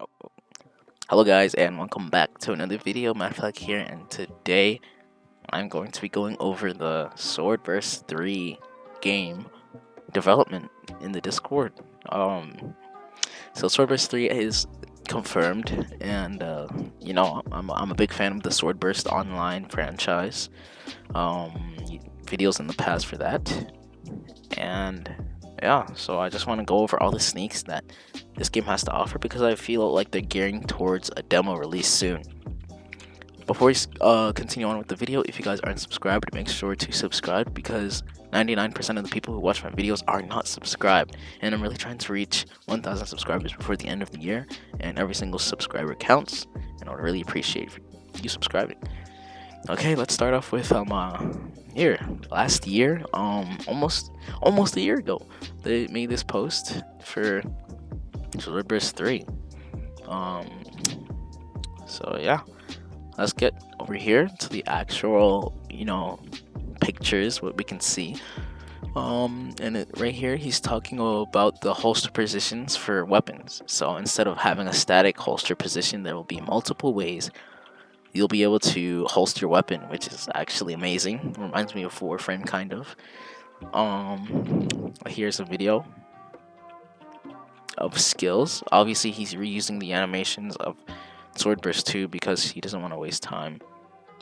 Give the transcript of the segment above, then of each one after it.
Oh, hello guys and welcome back to another video. Madflag here, and today I'm going to be going over the Swordburst 3 game development in the Discord. So Swordburst 3 is confirmed, and I'm a big fan of the Swordburst Online franchise. Videos in the past for that, and yeah, so I just want to go over all the sneaks that this game has to offer because I feel like they're gearing towards a demo release soon. Before we continue on with the video, if you guys aren't subscribed, make sure to subscribe because 99% of the people who watch my videos are not subscribed, and I'm really trying to reach 1,000 subscribers before the end of the year, and every single subscriber counts, and I would really appreciate you subscribing. Okay, let's start off with here last year, almost a year ago, they made this post for Swordburst 3. So yeah, let's get over here to the actual, pictures, what we can see. Right here, he's talking about the holster positions for weapons. So instead of having a static holster position, there will be multiple ways you'll be able to holster your weapon, which is actually amazing. Reminds me of Warframe, kind of. Here's a video of skills. Obviously, he's reusing the animations of Swordburst 2 because he doesn't want to waste time,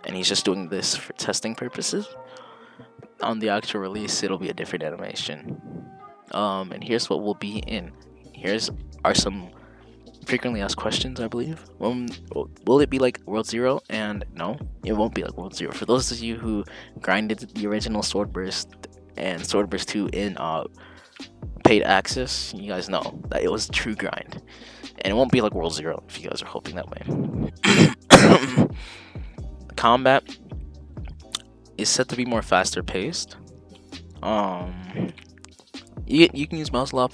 and he's just doing this for testing purposes. On the actual release, it'll be a different animation. And here's what will be in. Here's are some frequently asked questions, I believe. Will it be like World Zero? And no, it won't be like World Zero. For those of you who grinded the original Swordburst and Swordburst 2 in paid access, you guys know that it was true grind, and it won't be like World Zero if you guys are hoping that way. Combat is set to be more faster paced. You can use mouse lock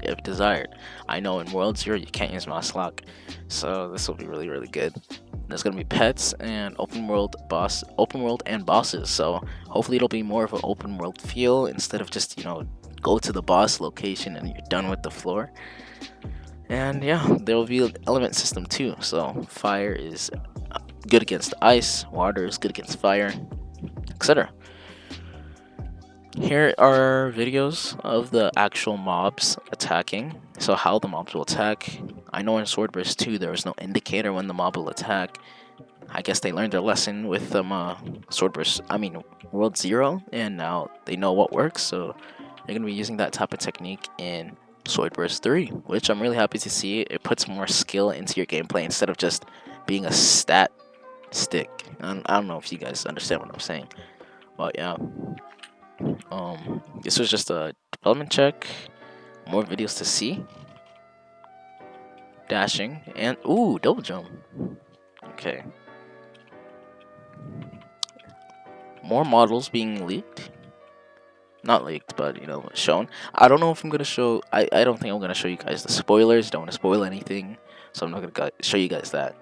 if desired. I know in World Zero you can't use mouse lock, so this will be really good. There's gonna be pets and open world and bosses. So hopefully it'll be more of an open world feel instead of just go to the boss location and you're done with the floor. And yeah, there will be an element system too. So fire is good against ice, water is good against fire, etc. Here are videos of the actual mobs attacking, so how the mobs will attack. I know in Swordburst 2 there was no indicator when the mob will attack. I guess they learned their lesson with World Zero, and now they know what works, so they're going to be using that type of technique in Swordburst 3, which I'm really happy to see. It puts more skill into your gameplay instead of just being a stat stick. I don't know if you guys understand what I'm saying, but yeah. This was just a development check. More videos to see. Dashing and double jump. Okay. More models being leaked. Not leaked, but shown. I don't know if I'm gonna show. I don't think I'm gonna show you guys the spoilers. Don't want to spoil anything, so I'm not gonna show you guys that.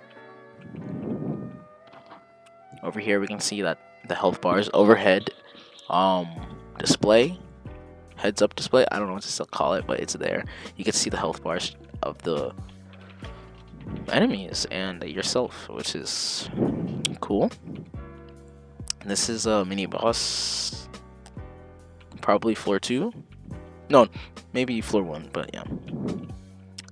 Over here we can see that the health bars overhead. Display, heads up display, I don't know what to still call it, but it's there. You can see the health bars of the enemies and yourself, which is cool. This is a mini boss, probably floor 2, no, maybe floor 1, but yeah.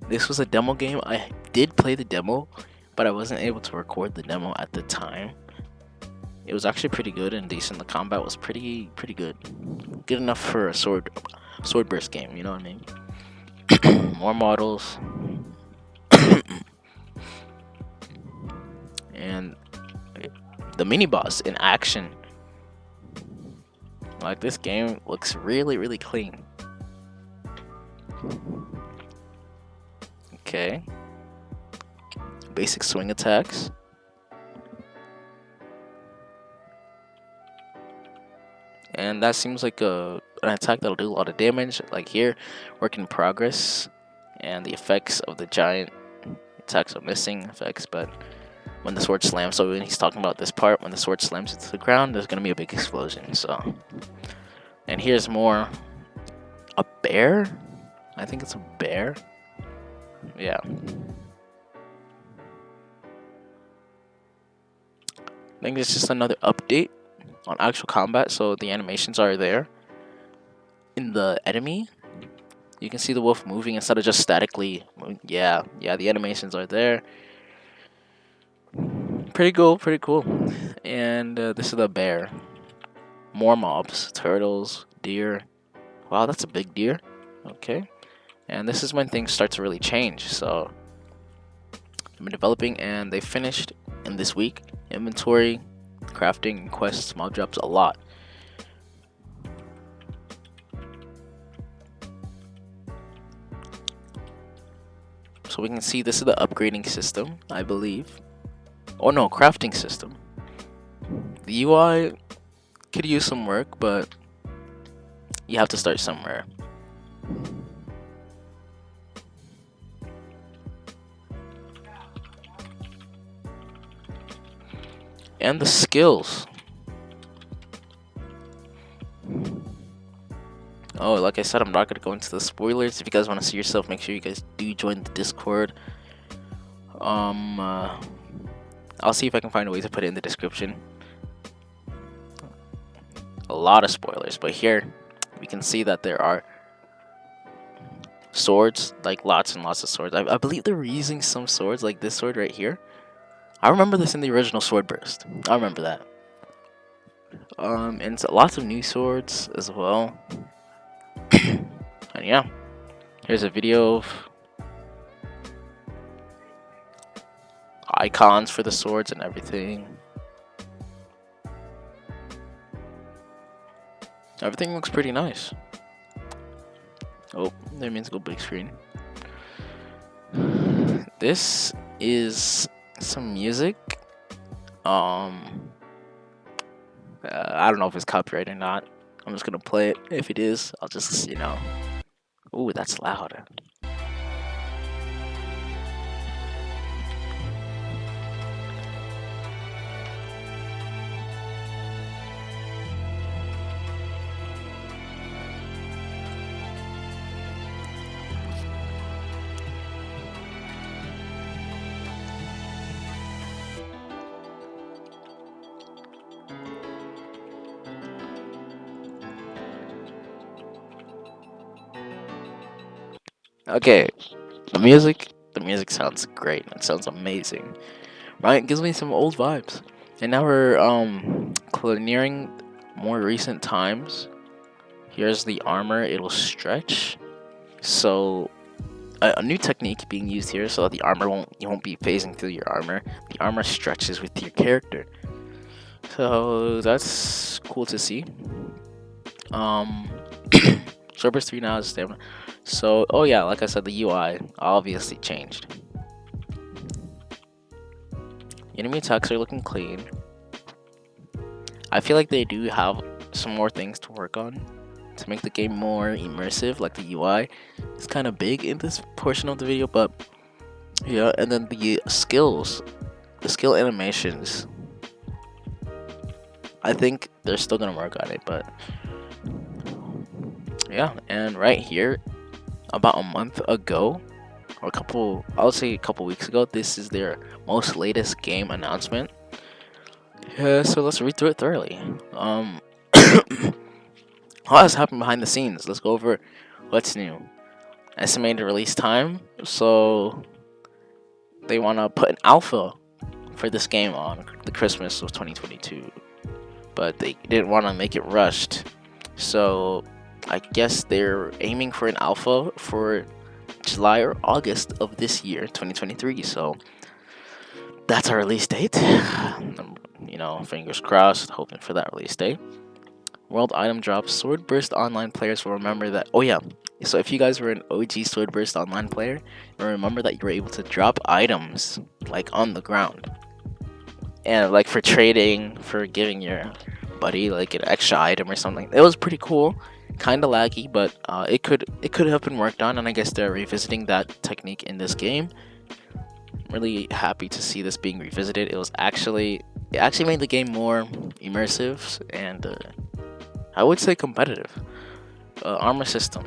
This was a demo game. I did play the demo, but I wasn't able to record the demo at the time. It was actually pretty good and decent. The combat was pretty good. Good enough for a Swordburst game, you know what I mean? More models. And the mini boss in action. Like, this game looks really clean. Okay. Basic swing attacks. And that seems like an attack that'll do a lot of damage. Like here, work in progress, and the effects of the giant attacks are missing effects. But when the sword slams, so when he's talking about this part, when the sword slams into the ground, there's gonna be a big explosion. So, and here's more. A bear? I think it's a bear. Yeah. think it's just another update on actual combat, so the animations are there in the enemy. You can see the wolf moving instead of just statically moving. Yeah, the animations are there. Pretty cool, pretty cool. And this is the bear. More mobs, turtles, deer. Wow, that's a big deer. Okay. And this is when things start to really change. So I've been developing and they finished in this week. Inventory, crafting, quests, mob drops, a lot. So we can see this is the upgrading system, I believe. Oh no, crafting system. The UI could use some work, but you have to start somewhere. And the skills. Oh, like I said, I'm not going to go into the spoilers. If you guys want to see yourself, make sure you guys do join the Discord. I'll see if I can find a way to put it in the description. A lot of spoilers, but here we can see that there are swords, like lots and lots of swords. I believe they were using some swords, like this sword right here. I remember this in the original Sword Burst. I remember that. And lots of new swords as well. And yeah, here's a video of icons for the swords and everything. Everything looks pretty nice. Oh, that means go big screen. This is some music. I don't know if it's copyright or not. I'm just gonna play it. If it is, I'll just, you know. Ooh, that's loud. Okay, the music sounds great. It sounds amazing. Right? It gives me some old vibes. And now we're nearing more recent times. Here's the armor. It'll stretch. So a new technique being used here, so that the armor you won't be phasing through your armor. The armor stretches with your character. So that's cool to see. Cerberus 3 now is stamina. So, oh yeah, like I said, the UI obviously changed. Enemy attacks are looking clean. I feel like they do have some more things to work on to make the game more immersive. Like the UI is kind of big in this portion of the video, but yeah, and then the skills, the skill animations, I think they're still gonna work on it, but yeah. And right here, about a month ago, or I would say a couple weeks ago, this is their most latest game announcement. Yeah, so let's read through it thoroughly. What has happened behind the scenes? Let's go over what's new. Estimated release time. So they want to put an alpha for this game on the Christmas of 2022, but they didn't want to make it rushed. So I guess they're aiming for an alpha for July or August of this year, 2023. So that's our release date. You know, fingers crossed, hoping for that release date. World item drops. Sword Burst Online players will remember that. Oh yeah, so if you guys were an OG Sword Burst Online player, remember that you were able to drop items like on the ground, and like for trading, for giving your buddy like an extra item or something. It was pretty cool. Kind of laggy, but it could have been worked on, and I guess they're revisiting that technique in this game. Really happy to see this being revisited. It actually made the game more immersive and I would say competitive. Armor system.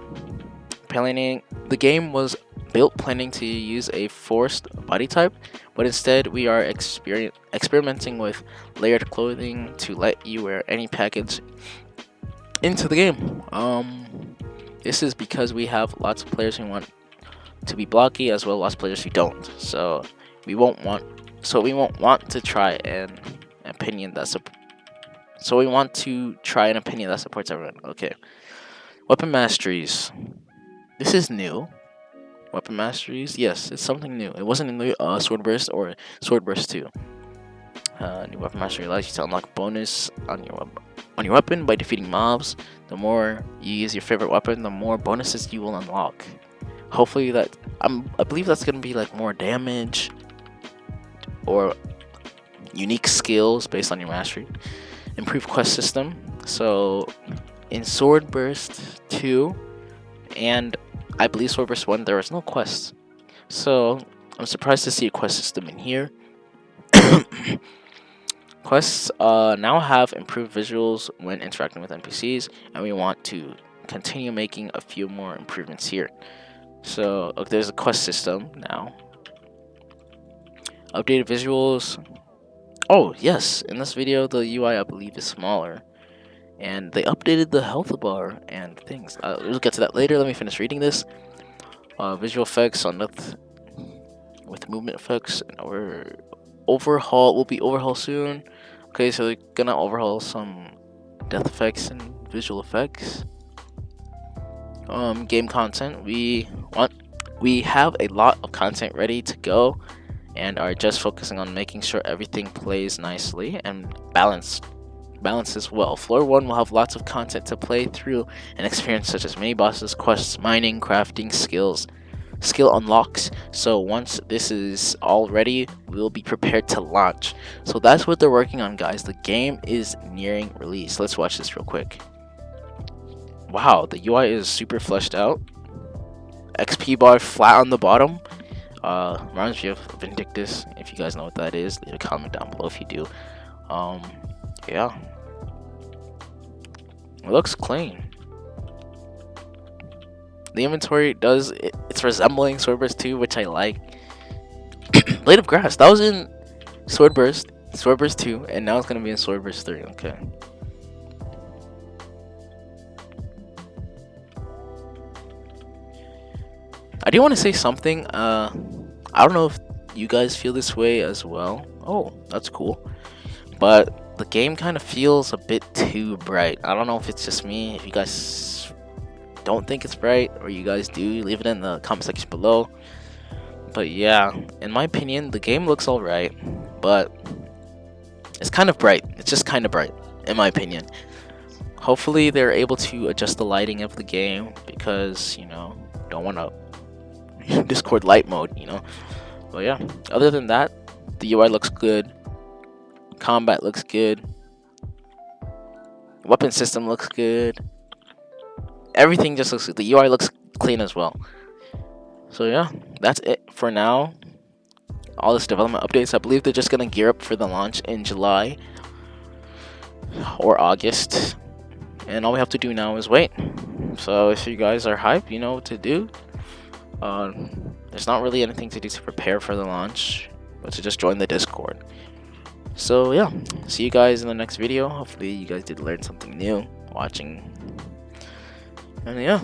Apparently, the game was built planning to use a forced body type, but instead we are experimenting with layered clothing to let you wear any package into the game. This is because we have lots of players who want to be blocky, as well as lots of players who don't. So we won't want to try an opinion that supports everyone. Okay. Weapon masteries. This is new. Weapon masteries. Yes, it's something new. It wasn't in the Sword Burst or Sword Burst 2. New weapon mastery allows you to unlock bonus on your weapon by defeating mobs. The more you use your favorite weapon, the more bonuses you will unlock. Hopefully I believe that's gonna be like more damage or unique skills based on your mastery. Improved quest system. So in Sword Burst 2 and I believe Sword Burst 1 there was no quests. So I'm surprised to see a quest system in here. Quests now have improved visuals when interacting with NPCs, and we want to continue making a few more improvements here. So there's a quest system now. Updated visuals. Oh yes, in this video the UI I believe is smaller, and they updated the health bar and things. We'll get to that later. Let me finish reading this. Visual effects on with movement effects, and overhaul will be overhauled soon. Okay, so they're gonna overhaul some death effects and visual effects. Game content. We have a lot of content ready to go, and are just focusing on making sure everything plays nicely and balances well. Floor 1 will have lots of content to play through and experience, such as mini bosses, quests, mining, crafting, skill unlocks. So once this is all ready, we'll be prepared to launch. So that's what they're working on, guys. The game is nearing release. Let's watch this real quick. Wow, the UI is super fleshed out. XP bar flat on the bottom. Reminds me of Vindictus. If you guys know what that is, leave a comment down below if you do. Yeah, it looks clean. The inventory it's resembling Sword Burst 2, which I like. Blade of Grass, that was in Sword Burst 2, and now it's gonna be in Sword Burst 3. Okay. I do want to say something. I don't know if you guys feel this way as well. Oh, that's cool. But the game kind of feels a bit too bright. I don't know if it's just me. If you guys don't think it's bright, or you guys do, leave it in the comment section below. But yeah, in my opinion, the game looks alright, but it's kind of bright. It's just kind of bright, in my opinion. Hopefully they're able to adjust the lighting of the game, because, you know, don't want to Discord light mode, you know. But yeah, other than that, the UI looks good. Combat looks good. Weapon system looks good. Everything just looks good. The UI looks clean as well. So yeah, that's it for now. All this development updates, I believe they're just gonna gear up for the launch in July or August, and all we have to do now is wait. So if you guys are hyped, you know what to do. There's not really anything to do to prepare for the launch, but to just join the Discord. So yeah, see you guys in the next video. Hopefully you guys did learn something new watching, and yeah.